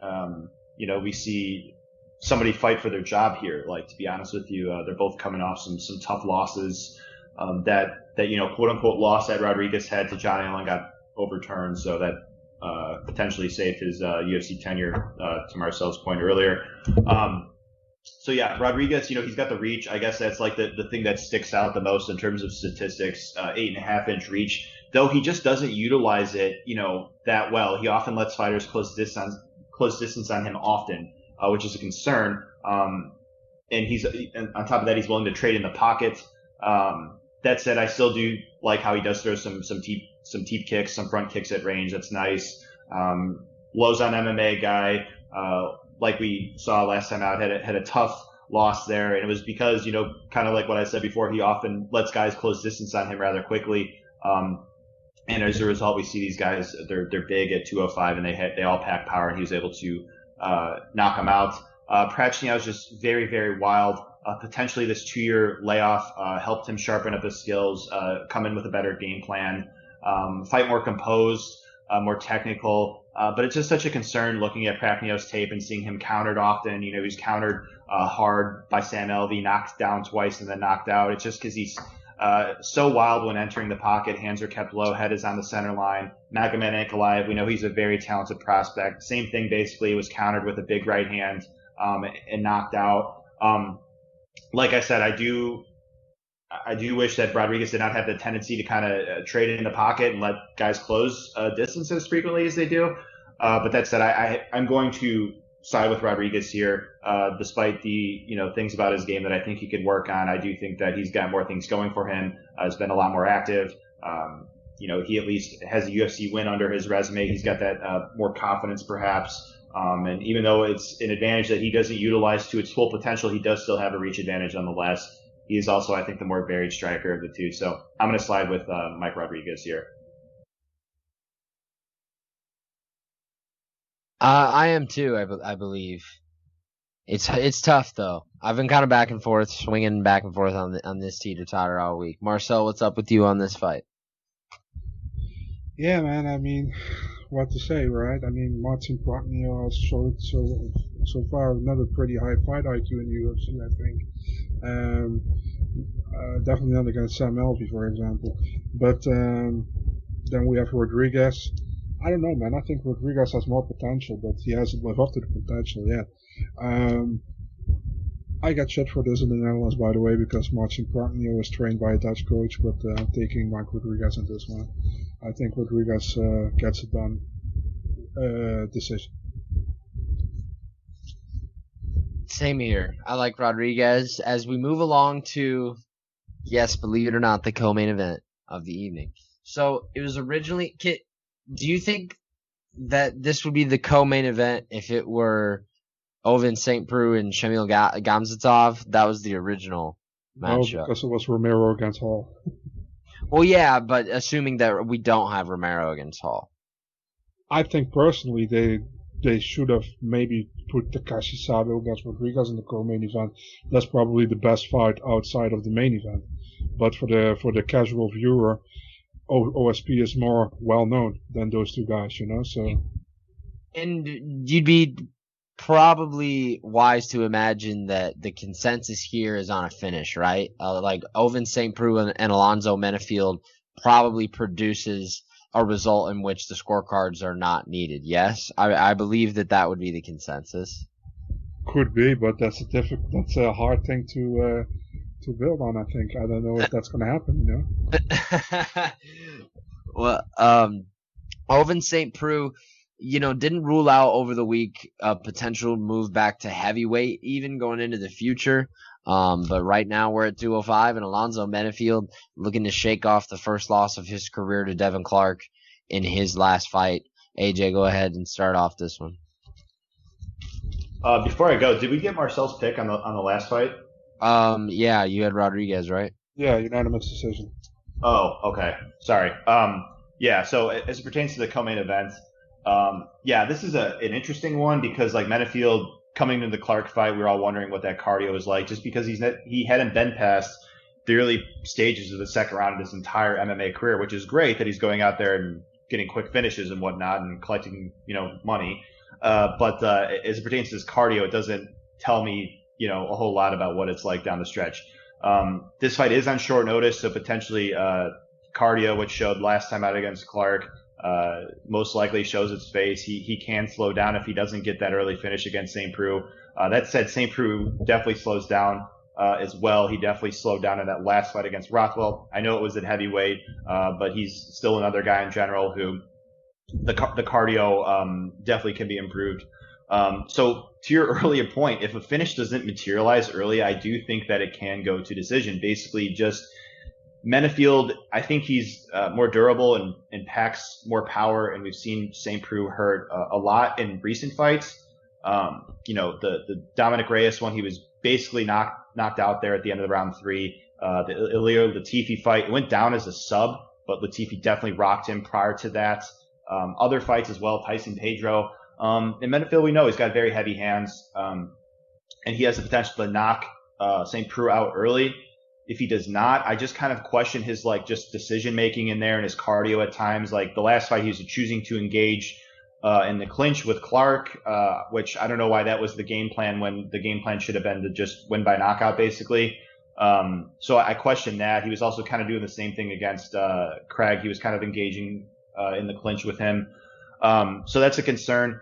we see somebody fight for their job here. Like, to be honest with you, they're both coming off some tough losses that quote unquote loss that Rodriguez had to John Allen got overturned, so that potentially saved his UFC tenure, to Marcell's point earlier. So yeah, Rodriguez, he's got the reach. I guess that's like the thing that sticks out the most in terms of statistics, 8.5-inch reach, though he just doesn't utilize it, that well. He often lets fighters close distance on him often, which is a concern. And on top of that, he's willing to trade in the pocket. That said, I still do like how he does throw some teep kicks, some front kicks at range. That's nice. Lowe's on MMA guy, like we saw last time out, had a tough loss there, and it was because, kind of like what I said before, he often lets guys close distance on him rather quickly. And as a result, we see these guys, they're big at 205, and they all pack power, and he was able to knock them out. Prachnio is just very, very wild. Potentially this 2-year layoff helped him sharpen up his skills, come in with a better game plan, fight more composed, more technical. But it's just such a concern looking at Prachnio's tape and seeing him countered often. He was countered hard by Sam Alvey, knocked down twice and then knocked out. It's just because he's so wild when entering the pocket. Hands are kept low, head is on the center line. Magomed Ankalaev, we know he's a very talented prospect. Same thing, basically, was countered with a big right hand and knocked out. Like I said, I do wish that Rodriguez did not have the tendency to kind of trade in the pocket and let guys close distance as frequently as they do. But that said, I'm going to side with Rodriguez here, despite the things about his game that I think he could work on. I do think that he's got more things going for him. Has been a lot more active. He at least has a UFC win under his resume. He's got that more confidence, perhaps. And even though it's an advantage that he doesn't utilize to its full potential, he does still have a reach advantage nonetheless. He is also, I think, the more varied striker of the two. So I'm going to slide with Mike Rodriguez here. I am too. I believe it's tough though. I've been kind of back and forth, swinging back and forth on this teeter-totter all week. Marcel, what's up with you on this fight? Yeah, man. I mean, what to say, right? I mean, Marcin Protnio has showed so far another pretty high fight IQ in the UFC, I think. Definitely not against Sam Alvey, for example. But then we have Rodriguez. I don't know, man. I think Rodriguez has more potential, but he hasn't lived up to the potential yet. I got shit for this in the Netherlands, by the way, because Marcin Protnio is trained by a Dutch coach, but I'm taking Mike Rodriguez in this one. I think Rodriguez gets it done. Decision. Same here. I like Rodriguez. As we move along to, yes, believe it or not, the co-main event of the evening. So it was originally. Do you think that this would be the co-main event if it were Ovince St. Preux and Shamil Gamzatov? That was the original matchup. No, because it was Romero against Hall. Well, yeah, but assuming that we don't have Romero against Hall. I think personally they should have maybe put Takashi Sato against Rodriguez in the co-main event. That's probably the best fight outside of the main event. But for the casual viewer, OSP is more well known than those two guys, so. And you'd be probably wise to imagine that the consensus here is on a finish, right? Like Ovince St. Preux and Alonzo Menefield probably produces a result in which the scorecards are not needed. Yes, I believe that would be the consensus. Could be, but that's a hard thing to build on. I think I don't know if that's going to happen. Well, Ovince St. Preux, didn't rule out over the week a potential move back to heavyweight, even going into the future. But right now we're at 205, and Alonzo Menefield looking to shake off the first loss of his career to Devin Clark in his last fight. AJ, go ahead and start off this one. Before I go, did we get Marcel's pick on the last fight? Yeah, you had Rodriguez, right? Yeah, unanimous decision. Oh, okay. Sorry. Yeah, so as it pertains to the co-main event, this is an interesting one because like Menefield coming into the Clark fight, we were all wondering what that cardio was like just because he hadn't been past the early stages of the second round of his entire MMA career, which is great that he's going out there and getting quick finishes and whatnot and collecting, money. But as it pertains to his cardio, it doesn't tell me, a whole lot about what it's like down the stretch. This fight is on short notice, so potentially cardio, which showed last time out against Clark, most likely shows its face. He can slow down if he doesn't get that early finish against St. Preux. That said, St. Preux definitely slows down as well. He definitely slowed down in that last fight against Rothwell. I know it was at heavyweight, but he's still another guy in general who the cardio definitely can be improved. So to your earlier point, if a finish doesn't materialize early, I do think that it can go to decision. Basically, just Menefield, I think he's more durable and packs more power, and we've seen St. Preux hurt a lot in recent fights. The Dominic Reyes one, he was basically knocked out there at the end of the round 3. The Ilir Latifi fight, it went down as a sub, but Latifi definitely rocked him prior to that. Other fights as well, Tyson Pedro. And Menefield, we know he's got very heavy hands, and he has the potential to knock St. Preux out early. If he does not, I just kind of question his just decision making in there and his cardio at times. Like the last fight, he was choosing to engage in the clinch with Clark, which I don't know why that was the game plan when the game plan should have been to just win by knockout, basically. So I question that. He was also kind of doing the same thing against Craig. He was kind of engaging in the clinch with him. So that's a concern.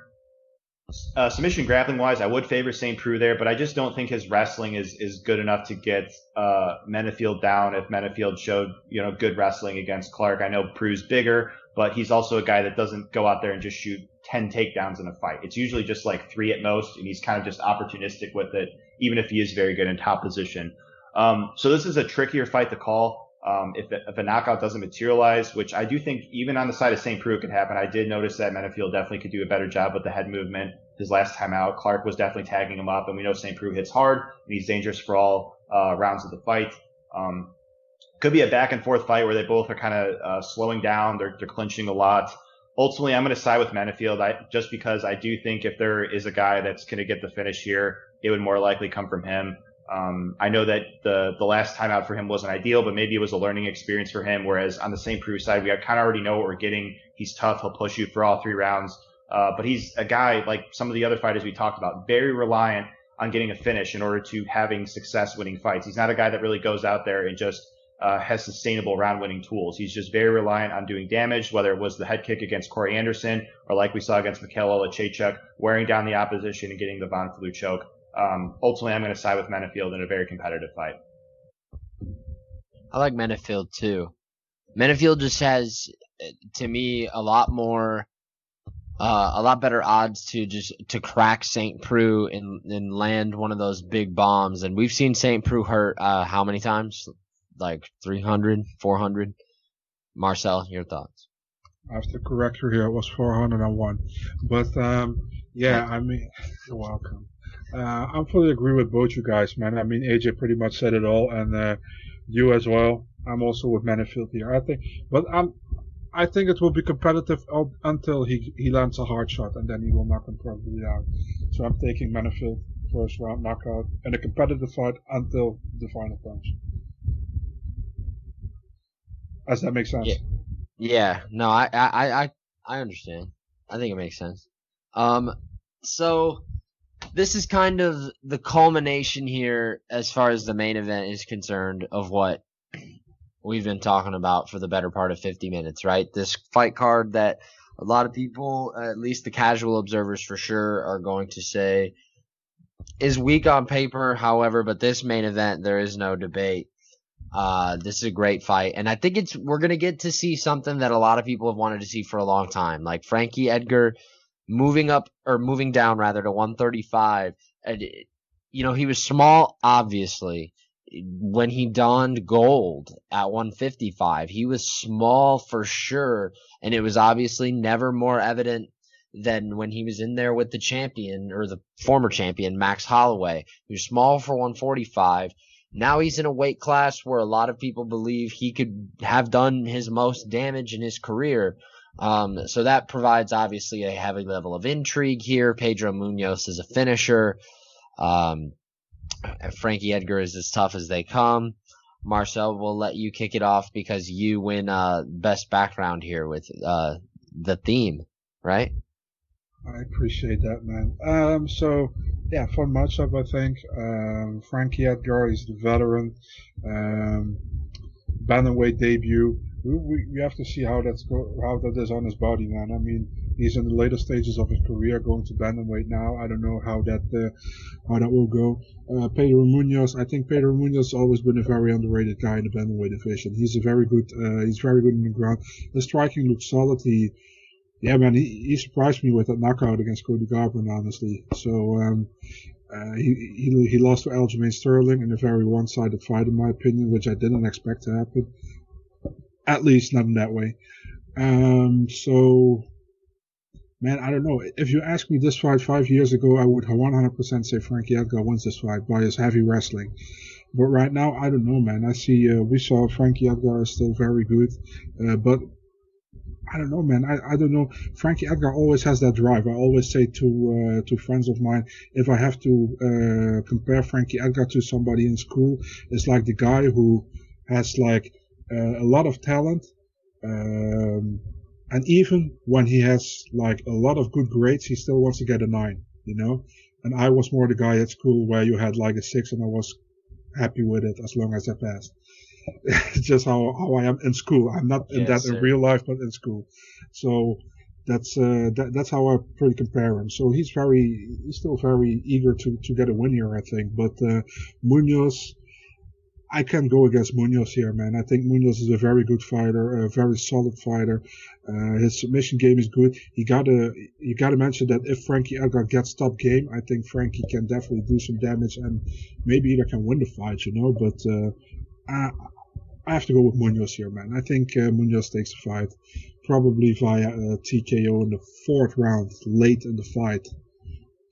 Submission grappling wise, I would favor St. Preux there, but I just don't think his wrestling is good enough to get Menefield down. If Menefield showed good wrestling against Clark, I know Prue's bigger, but he's also a guy that doesn't go out there and just shoot 10 takedowns in a fight. It's usually just like 3 at most, and he's kind of just opportunistic with it, even if he is very good in top position. So this is a trickier fight to call. If a knockout doesn't materialize, which I do think even on the side of St. Preux could happen. I did notice that Menefield definitely could do a better job with the head movement his last time out. Clark was definitely tagging him up, and we know St. Preux hits hard, and he's dangerous for all rounds of the fight. Could be a back and forth fight where they both are kind of slowing down. They're clinching a lot. Ultimately, I'm going to side with Menefield just because I do think if there is a guy that's going to get the finish here, it would more likely come from him. I know that the last time out for him wasn't ideal, but maybe it was a learning experience for him. Whereas on the St. Preux side, we kind of already know what we're getting. He's tough. He'll push you for all 3 rounds. But he's a guy like some of the other fighters we talked about, very reliant on getting a finish in order to having success winning fights. He's not a guy that really goes out there and just has sustainable round winning tools. He's just very reliant on doing damage, whether it was the head kick against Corey Anderson or like we saw against Mikhail Olachechuk, wearing down the opposition and getting the Von Flue choke. Ultimately, I'm going to side with Menefield in a very competitive fight. I like Menefield too. Menefield just has, to me, a lot better odds to crack St. Preux and land one of those big bombs. And we've seen St. Preux hurt how many times? Like 300, 400. Marcel, your thoughts? I have to correct you here. It was 401. But yeah, I mean, you're welcome. I fully agree with both you guys, man. I mean, AJ pretty much said it all, and you as well. I'm also with Menefield here. I think it will be competitive until he lands a hard shot, and then he will knock him probably out. So I'm taking Menefield first round knockout in a competitive fight until the final punch. Does that make sense? Yeah. No, I understand. I think it makes sense. So this is kind of the culmination here as far as the main event is concerned of what we've been talking about for the better part of 50 minutes, right? This fight card that a lot of people, at least the casual observers for sure, are going to say is weak on paper. However, but this main event, there is no debate. This is a great fight, and I think we're going to get to see something that a lot of people have wanted to see for a long time, like Frankie Edgar moving down rather to 135. And he was small, obviously. When he donned gold at 155, he was small for sure, and it was obviously never more evident than when he was in there with the champion, or the former champion, Max Holloway. He was small for 145. Now he's in a weight class where a lot of people believe he could have done his most damage in his career. So that provides obviously a heavy level of intrigue here. Pedro Munhoz is a finisher. Frankie Edgar is as tough as they come. Marcel, will let you kick it off because you win best background here with the theme, right? I appreciate that, man. So yeah, fun matchup, I think. Frankie Edgar is the veteran. Bantamweight debut. We have to see how that is on his body, man. I mean, he's in the later stages of his career, going to bantamweight now. I don't know how that will go. Pedro Munhoz. I think Pedro Munhoz has always been a very underrated guy in the bantamweight division. He's very good in the ground. The striking looks solid. Yeah, man, he surprised me with that knockout against Cody Garbrandt, honestly. So he lost to Aljamain Sterling in a very one-sided fight, in my opinion, which I didn't expect to happen. At least not in that way. So, man, I don't know. If you asked me this fight 5 years ago, I would 100% say Frankie Edgar wins this fight by his heavy wrestling. But right now, I don't know, man. We saw Frankie Edgar is still very good, but I don't know, man. I don't know. Frankie Edgar always has that drive. I always say to friends of mine, if I have to compare Frankie Edgar to somebody in school, it's like the guy who has like a lot of talent, and even when he has like a lot of good grades, he still wants to get a 9, you know. And I was more the guy at school where you had like a 6, and I was happy with it as long as I passed. It's just how I am in school. I'm not in that in real life, but in school. So That's how I pretty compare him. So he's still very eager to get a win here, I think. But Munhoz, I can't go against Munhoz here, man. I think Munhoz is a very good fighter, a very solid fighter. His submission game is good. You gotta mention that if Frankie Edgar gets top game, I think Frankie can definitely do some damage and maybe either can win the fight, But I have to go with Munhoz here, man. I think Munhoz takes the fight, probably via TKO in the 4th round, late in the fight,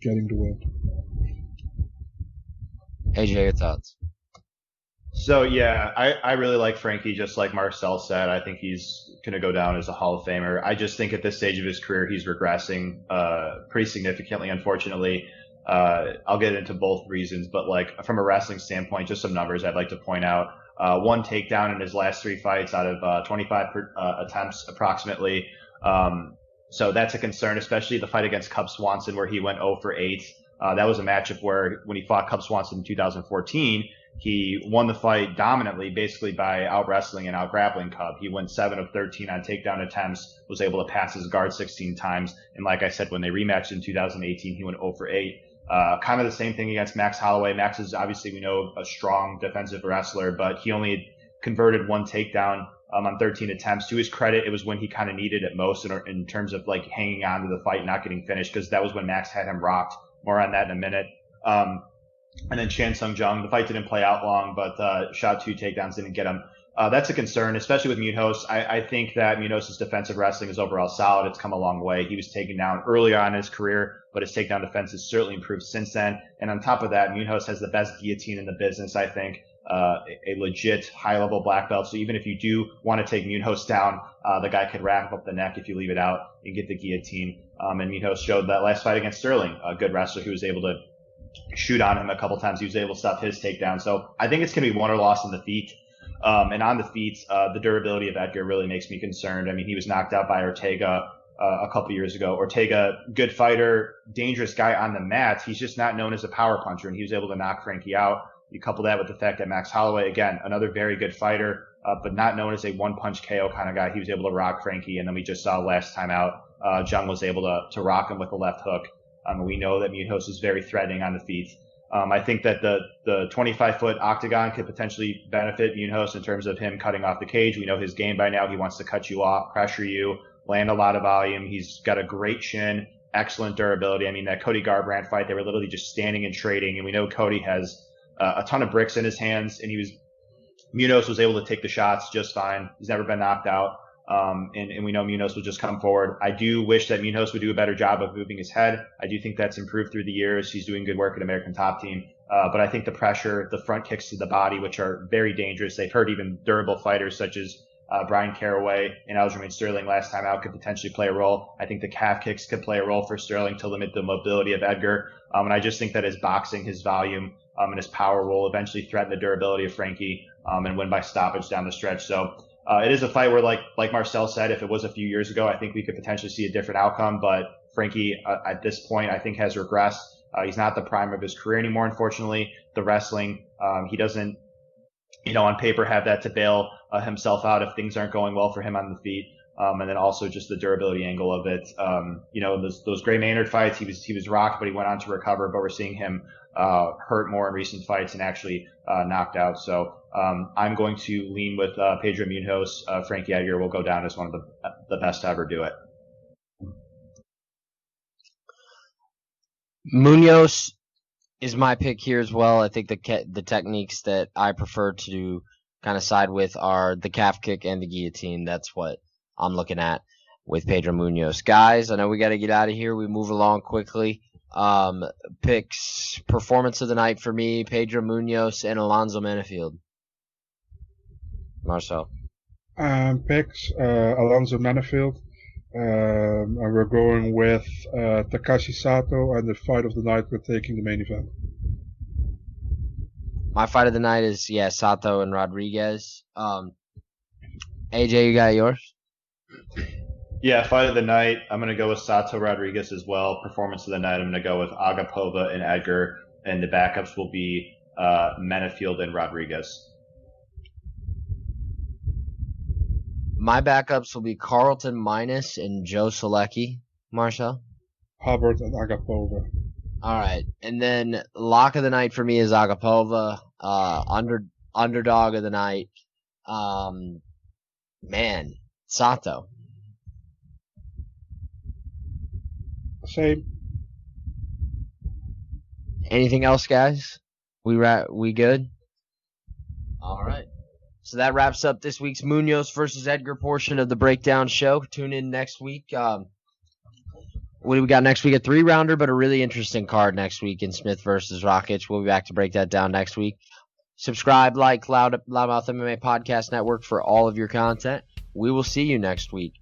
getting the win. AJ, your thoughts? So yeah, I really like Frankie, just like Marcell said. I think he's going to go down as a Hall of Famer. I just think at this stage of his career, he's regressing pretty significantly, unfortunately. I'll get into both reasons, but like from a wrestling standpoint, just some numbers I'd like to point out. 1 takedown in his last 3 fights out of 25 attempts approximately. So that's a concern, especially the fight against Cub Swanson where he went 0 for 8. That was a matchup where when he fought Cub Swanson in 2014, he won the fight dominantly, basically by out-wrestling and out-grappling Cub. He went 7 of 13 on takedown attempts, was able to pass his guard 16 times. And like I said, when they rematched in 2018, he went 0 for 8. Kind of the same thing against Max Holloway. Max is obviously, we know, a strong defensive wrestler, but he only converted 1 takedown on 13 attempts. To his credit, it was when he kind of needed it most in terms of like hanging on to the fight, not getting finished, because that was when Max had him rocked. More on that in a minute. And then Chan Sung Jung, the fight didn't play out long, but shot 2 takedowns, didn't get him. That's a concern, especially with Munhoz. I think that Munhoz's defensive wrestling is overall solid. It's come a long way. He was taken down early on in his career, but his takedown defense has certainly improved since then. And on top of that, Munhoz has the best guillotine in the business, I think. A legit high-level black belt. So even if you do want to take Munhoz down, the guy could wrap up the neck if you leave it out and get the guillotine. And Munhoz showed that last fight against Sterling, a good wrestler who was able to shoot on him a couple times. He was able to stop his takedown. So I think it's going to be won or lost in the feet. And on the feet, the durability of Edgar really makes me concerned. I mean, he was knocked out by Ortega a couple years ago. Ortega, good fighter, dangerous guy on the mat. He's just not known as a power puncher, and he was able to knock Frankie out. You couple that with the fact that Max Holloway, again, another very good fighter, but not known as a one-punch KO kind of guy. He was able to rock Frankie, and then we just saw last time out, Jung was able to rock him with a left hook. We know that Munhoz is very threatening on the feet. I think that the 25-foot octagon could potentially benefit Munhoz in terms of him cutting off the cage. We know his game by now. He wants to cut you off, pressure you, land a lot of volume. He's got a great chin, excellent durability. I mean, that Cody Garbrandt fight, they were literally just standing and trading, and we know Cody has a ton of bricks in his hands, and Munhoz was able to take the shots just fine. He's never been knocked out. And we know Munhoz will just come forward. I do wish that Munhoz would do a better job of moving his head. I do think that's improved through the years. He's doing good work at American Top Team. But I think the pressure, the front kicks to the body, which are very dangerous. They've hurt even durable fighters such as Brian Caraway and Aljamain Sterling last time out, could potentially play a role. I think the calf kicks could play a role for Sterling to limit the mobility of Edgar. And I just think that his boxing, his volume, and his power will eventually threaten the durability of Frankie and win by stoppage down the stretch. So it is a fight where, like Marcell said, if it was a few years ago, I think we could potentially see a different outcome. But Frankie, at this point, I think has regressed. He's not the prime of his career anymore, unfortunately. The wrestling, he doesn't, on paper have that to bail himself out if things aren't going well for him on the feet. And then also just the durability angle of it. Those Gray Maynard fights, he was rocked, but he went on to recover. But we're seeing him hurt more in recent fights and actually knocked out. So I'm going to lean with Pedro Munhoz. Frankie Edgar will go down as one of the best to ever do it. Munhoz is my pick here as well. I think the techniques that I prefer to kind of side with are the calf kick and the guillotine. That's what I'm looking at with Pedro Munhoz. Guys, I know we got to get out of here. We move along quickly. Picks, performance of the night for me, Pedro Munhoz and Alonzo Menifield. Marcell. Picks, Alonzo Menifield. And we're going with Takashi Sato, and the fight of the night we're taking the main event. My fight of the night is, Sato and Rodriguez. AJ, you got yours? Yeah, fight of the night, I'm going to go with Sato Rodriguez as well. Performance of the night, I'm going to go with Agapova and Edgar. And the backups will be Menifield and Rodriguez. My backups will be Carlton Minus and Joe Selecki. Marcell? Hubbard and Agapova. All right. And then lock of the night for me is Agapova. Underdog of the night. Sato. Same. Anything else, guys? We good? All right. So that wraps up this week's Munhoz versus Edgar portion of the Breakdown Show. Tune in next week. What do we got next week? A 3-rounder, but a really interesting card next week in Smith versus Rakic. We'll be back to break that down next week. Subscribe, like Loudmouth MMA Podcast Network for all of your content. We will see you next week.